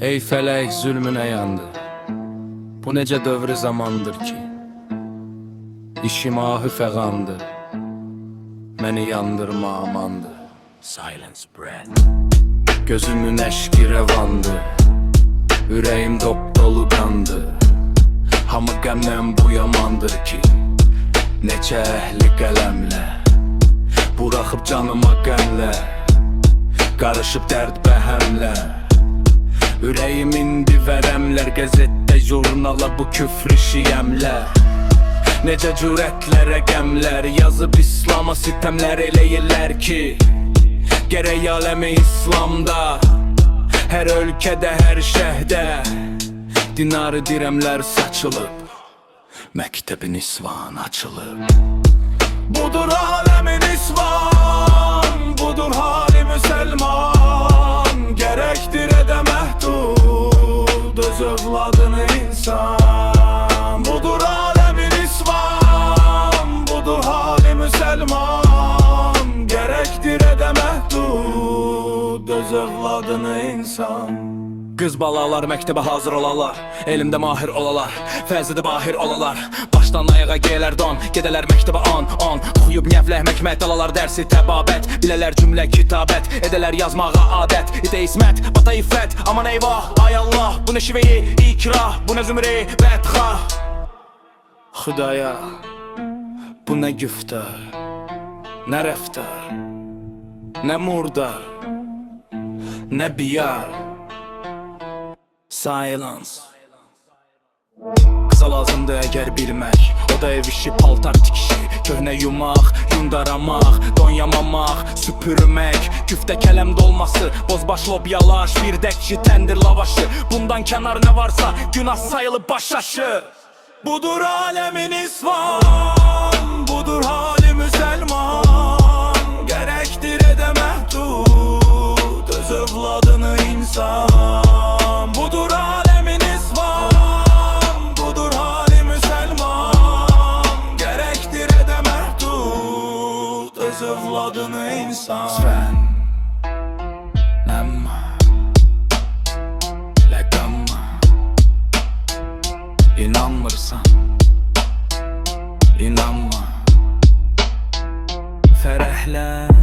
Ey felek zulmüne yandı. Bu nece dövrü zamandır ki İşim ahı fəğandı. Məni yandırma amandı. Silence breath. Gözümün eşki revandı. Ürəyim dop dolu qandı. Hamı qəmdən bu yamandır ki neçə əhli qələmlə buraxıb canıma qənlə qarışıb dərd bəhəmlə. Ürəyim indi vərəmlər, qəzetdə jurnala bu küfr şiyəmlər. Necə cürətlərə qəmlər yazıb İslama sitəmlər eləyirlər ki gərək aləmi İslamda, hər ölkədə, hər şəhdə dinarı dirəmlər saçılıb, məktəbin isvan açılıb. Budur aləmin isvan, budur hali müsəlman, gərəkdir edə məhdud öz övladını insan. Budur aləmin isvan, budur hali müsəlman, gərəkdir edə məhdud öz övladını insan. Qız balalar məktəbə hazır olalar, elmdə mahir olalar, fəzidə bahir olalar. Başdan ayağa geylər don, gedələr məktəbə on. Oxuyub nəvləhmək məhdalar, dərsi təbabət, bilələr cümlə kitabət, edələr yazmağa adət. İdə ismət, bata iffət, aman eyvah, ay Allah. Bu nə şiveyi, ikrah, bu nə zümreyi, bədxah. Xudaya, bu nə güftər, nə rəftar, nə murdar, nə biyar. Silence. Qıza lazımdır əgər bilmək, o da ev işi, paltar tikişi, köhnə yumaq, yundaramaq, don yamamaq, süpürmək, küftə kələm dolması, bozbaş lobyalar, şirdəkçi, təndir lavaşı. Bundan kənar nə varsa günah sayılıb başaşı. Budur aləmin isvan, budur hali müsəlman, gərəkdir edə məhdud öz övladını insan. Budur aləmin isvan, budur hali müsəlman, gərəkdir edə məhdud öz övladını insan. Sən nəmma, ləqamma, inanmırsan, inanma, fərəhlən.